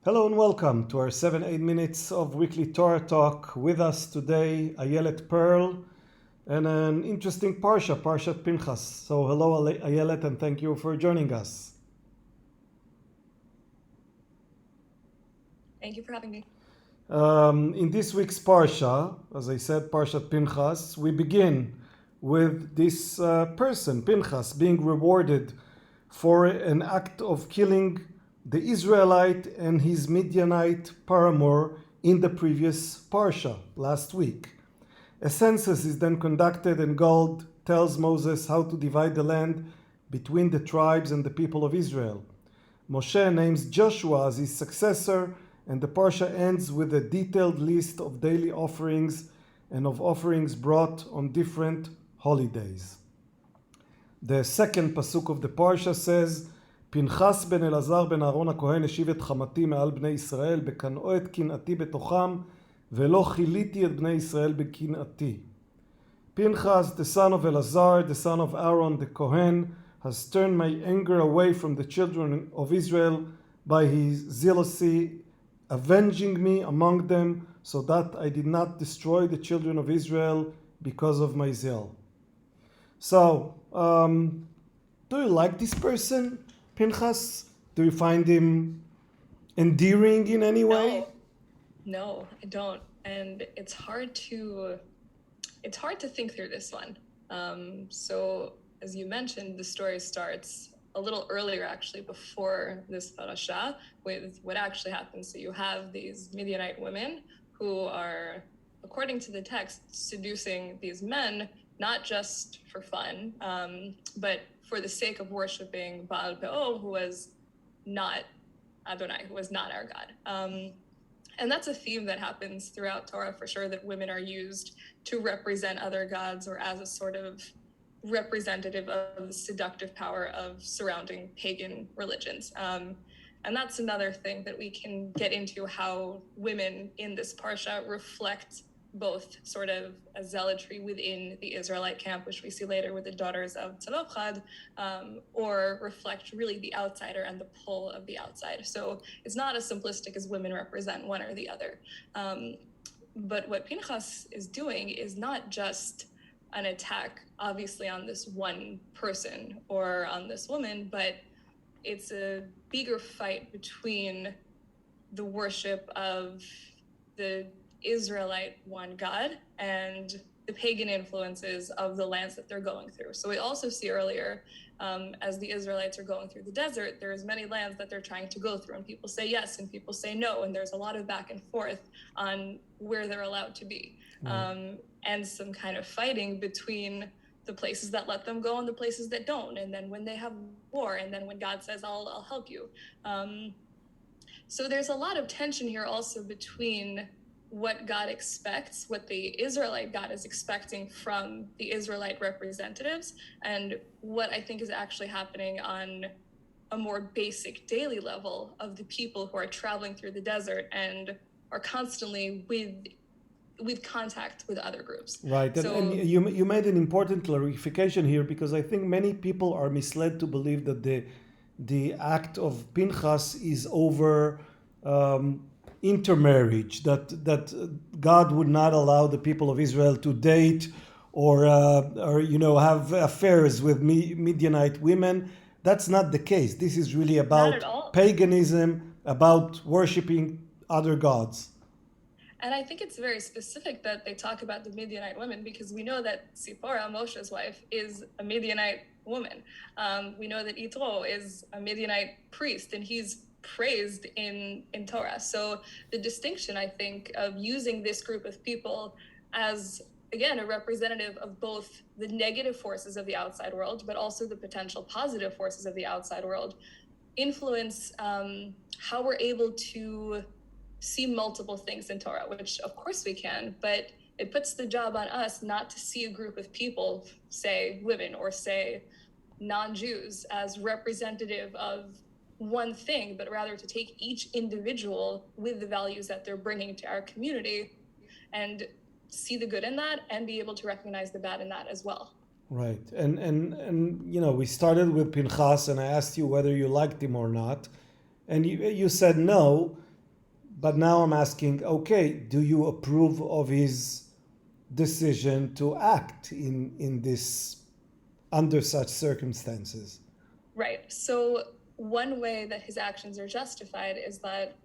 Hello and welcome to our 7-8 minutes of weekly Torah talk. With us today, Ayelet Pearl, and an interesting Parshat Pinchas. So hello Ayelet, and thank you for joining us. Thank you for having me. In this week's Parsha, as I said, Parshat Pinchas, we begin with this person, Pinchas, being rewarded for an act of killing the Israelite and his Midianite paramour in the previous Parsha last week. A census is then conducted, and God tells Moses how to divide the land between the tribes and the people of Israel. Moshe names Joshua as his successor, and the Parsha ends with a detailed list of daily offerings and of offerings brought on different holidays. The second pasuk of the Parsha says, פנחס בן אלעזר בן אהרון הכהן השיב את חמתי מעל בני ישראל בקנאו את קנאתי בתוכם ולא כיליתי את בני ישראל בקנאתי. Pinchas, the son of Elazar, the son of Aaron the Kohen, has turned my anger away from the children of Israel by his zealousy, avenging me among them, so that I did not destroy the children of Israel because of my zeal. So, do you like this person, Pinchas? Do you find him endearing in any way? No, I don't. And it's hard to think through this one. So as you mentioned, the story starts a little earlier, actually, before this parasha, with what actually happens. So you have these Midianite women who are, according to the text, seducing these men, not just for fun, but for the sake of worshiping Baal Peor, who was not Adonai, who was not our God. And that's a theme that happens throughout Torah for sure, that women are used to represent other gods or as a sort of representative of the seductive power of surrounding pagan religions. And that's another thing that we can get into, how women in this parsha reflect both sort of a zealotry within the Israelite camp, which we see later with the daughters of Tzalopchad, or reflect really the outsider and the pull of the outside. So it's not as simplistic as women represent one or the other. But what Pinchas is doing is not just an attack, obviously, on this one person or on this woman, but it's a bigger fight between the worship of the Israelite one God and the pagan influences of the lands that they're going through. So we also see earlier, as the Israelites are going through the desert, there's many lands that they're trying to go through, and people say yes and people say no, and there's a lot of back and forth on where they're allowed to be, and some kind of fighting between the places that let them go and the places that don't, and then when they have war, and then when God says, I'll help you. So there's a lot of tension here also between what God expects, what the Israelite God is expecting from the Israelite representatives, and what I think is actually happening on a more basic daily level of the people who are traveling through the desert and are constantly with contact with other groups. Right, and you made an important clarification here, because I think many people are misled to believe that the act of Pinchas is over intermarriage, that God would not allow the people of Israel to date or have affairs with Midianite women. That's not the case. This is really about paganism, about worshiping other gods. And I think it's very specific that they talk about the Midianite women, because we know that Tzipora, Moshe's wife, is a Midianite woman. We know that Yitro is a Midianite priest, and he's praised in Torah. So the distinction, I think, of using this group of people as, again, a representative of both the negative forces of the outside world, but also the potential positive forces of the outside world, influence how we're able to see multiple things in Torah, which of course we can, but it puts the job on us not to see a group of people, say women or say non-Jews, as representative of one thing, but rather to take each individual with the values that they're bringing to our community and see the good in that and be able to recognize the bad in that as well. Right. And we started with Pinchas, and I asked you whether you liked him or not, and you said no. But now I'm asking, okay, do you approve of his decision to act in this under such circumstances? Right. So one way that his actions are justified is that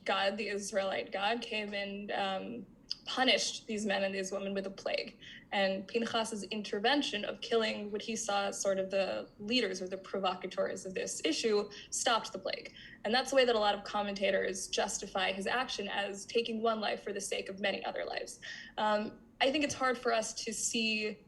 God, the Israelite God, came and punished these men and these women with a plague. And Pinchas's intervention of killing what he saw as sort of the leaders or the provocateurs of this issue stopped the plague. And that's the way that a lot of commentators justify his action as taking one life for the sake of many other lives. I think it's hard for us to see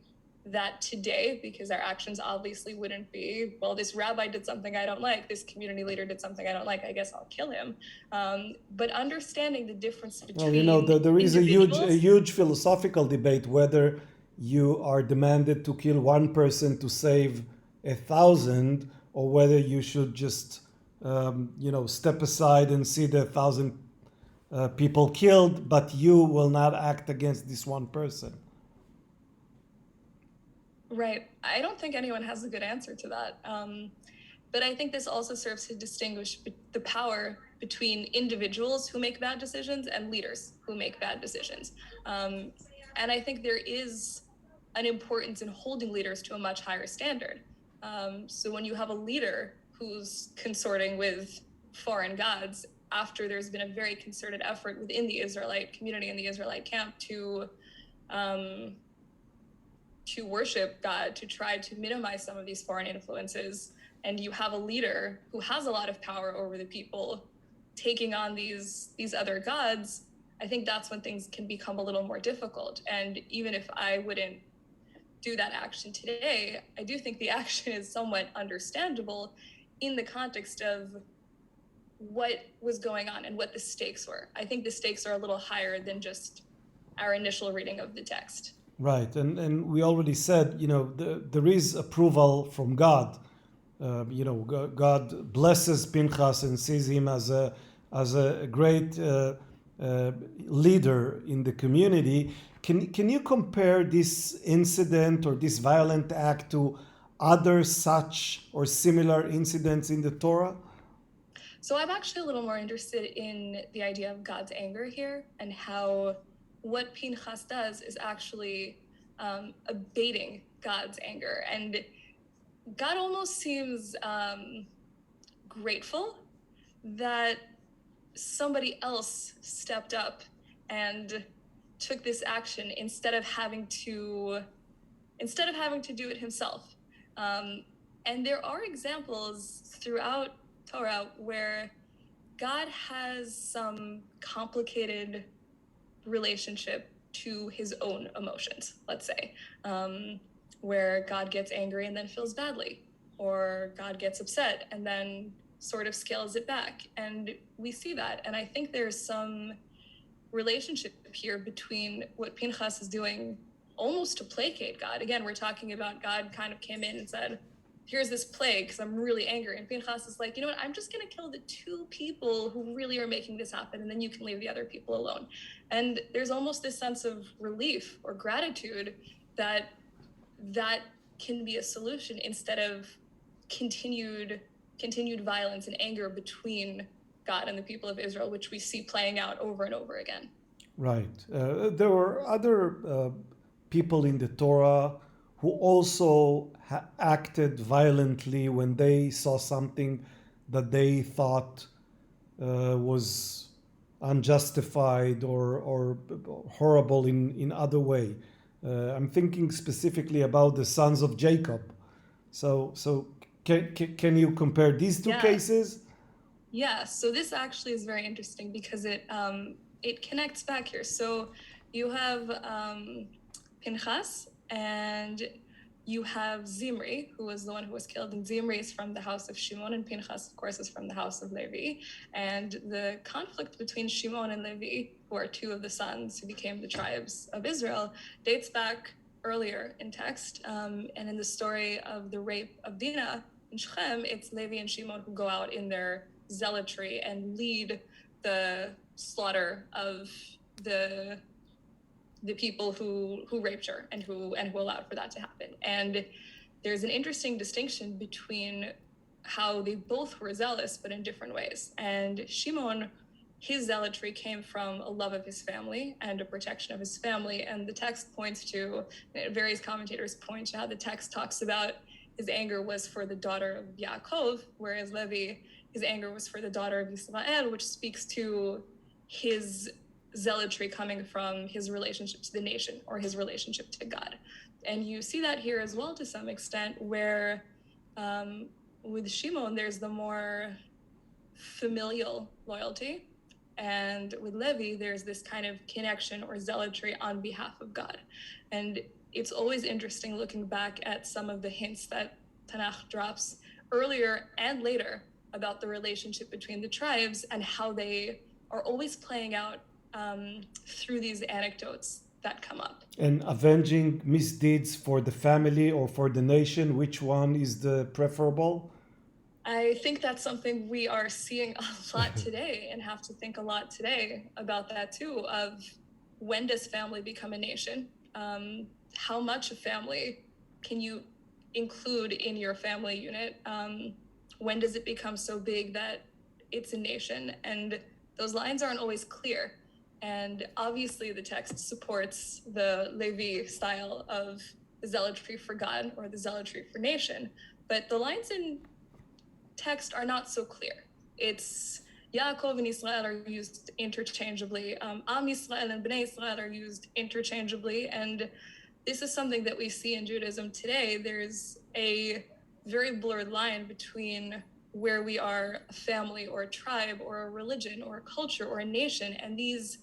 that today, because our actions obviously wouldn't be, well, this rabbi did something I don't like, this community leader did something I don't like, I guess I'll kill him. But understanding the difference between there is a individuals, huge philosophical debate whether you are demanded to kill one person to save 1,000, or whether you should just step aside and see the 1,000 people killed, but you will not act against this one person. Right. I don't think anyone has a good answer to that. But I think this also serves to distinguish the power between individuals who make bad decisions and leaders who make bad decisions. And I think there is an importance in holding leaders to a much higher standard. So when you have a leader who's consorting with foreign gods, after there's been a very concerted effort within the Israelite community and the Israelite camp to worship God, to try to minimize some of these foreign influences, and you have a leader who has a lot of power over the people taking on these other gods, I think that's when things can become a little more difficult. And even if I wouldn't do that action today, I do think the action is somewhat understandable in the context of what was going on and what the stakes were. I think the stakes are a little higher than just our initial reading of the text. Right, and we already said, there is approval from God. God blesses Pinchas and sees him as a great leader in the community. Can you compare this incident or this violent act to other such or similar incidents in the Torah? So I'm actually a little more interested in the idea of God's anger here, and how what Pinchas does is actually abating God's anger. And God almost seems grateful that somebody else stepped up and took this action instead of having to do it himself. And there are examples throughout Torah where God has some complicated relationship to his own emotions, let's say, where God gets angry and then feels badly, or God gets upset and then sort of scales it back. And we see that. And I think there's some relationship here between what Pinchas is doing almost to placate God. Again, we're talking about God kind of came in and said, here's this plague because I'm really angry. And Pinchas is like, you know what, I'm just going to kill the two people who really are making this happen, and then you can leave the other people alone. And there's almost this sense of relief or gratitude that can be a solution instead of continued violence and anger between God and the people of Israel, which we see playing out over and over again. Right. There were other people in the Torah who also acted violently when they saw something that they thought was unjustified or horrible in other way. I'm thinking specifically about the sons of Jacob. So can you compare these two cases? Yeah, so this actually is very interesting because it connects back here. So you have Pinchas, and you have Zimri, who was the one who was killed, and Zimri is from the house of Shimon, and Pinchas, of course, is from the house of Levi. And the conflict between Shimon and Levi, who are two of the sons who became the tribes of Israel, dates back earlier in text. And in the story of the rape of Dinah in Shechem, it's Levi and Shimon who go out in their zealotry and lead the slaughter of the people who raped her and who allowed for that to happen. And there's an interesting distinction between how they both were zealous, but in different ways. And Shimon his zealotry came from a love of his family and a protection of his family. And the text points to, various commentators point to how the text talks about his anger was for the daughter of Yaakov, whereas Levi, his anger was for the daughter of Israel, which speaks to his zealotry coming from his relationship to the nation or his relationship to God. And you see that here as well to some extent, where with Shimon, there's the more familial loyalty. And with Levi, there's this kind of connection or zealotry on behalf of God. And it's always interesting looking back at some of the hints that Tanakh drops earlier and later about the relationship between the tribes and how they are always playing out through these anecdotes that come up. And avenging misdeeds for the family or for the nation, which one is the preferable? I think that's something we are seeing a lot today and have to think a lot today about that too, of when does family become a nation? How much of family can you include in your family unit? When does it become so big that it's a nation? And those lines aren't always clear. And obviously the text supports the Levi style of the zealotry for God or the zealotry for nation, but the lines in text are not so clear. It's Yaakov and Israel are used interchangeably. Am Yisrael and Bnei Israel are used interchangeably. And this is something that we see in Judaism today. There's a very blurred line between where we are a family or a tribe or a religion or a culture or a nation. And these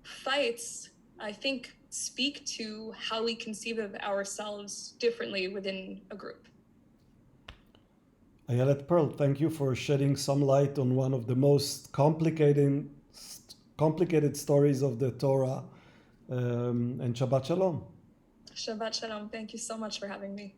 fights, I think, speak to how we conceive of ourselves differently within a group. Ayelet Pearl, thank you for shedding some light on one of the most complicated stories of the Torah. And Shabbat Shalom. Shabbat Shalom. Thank you so much for having me.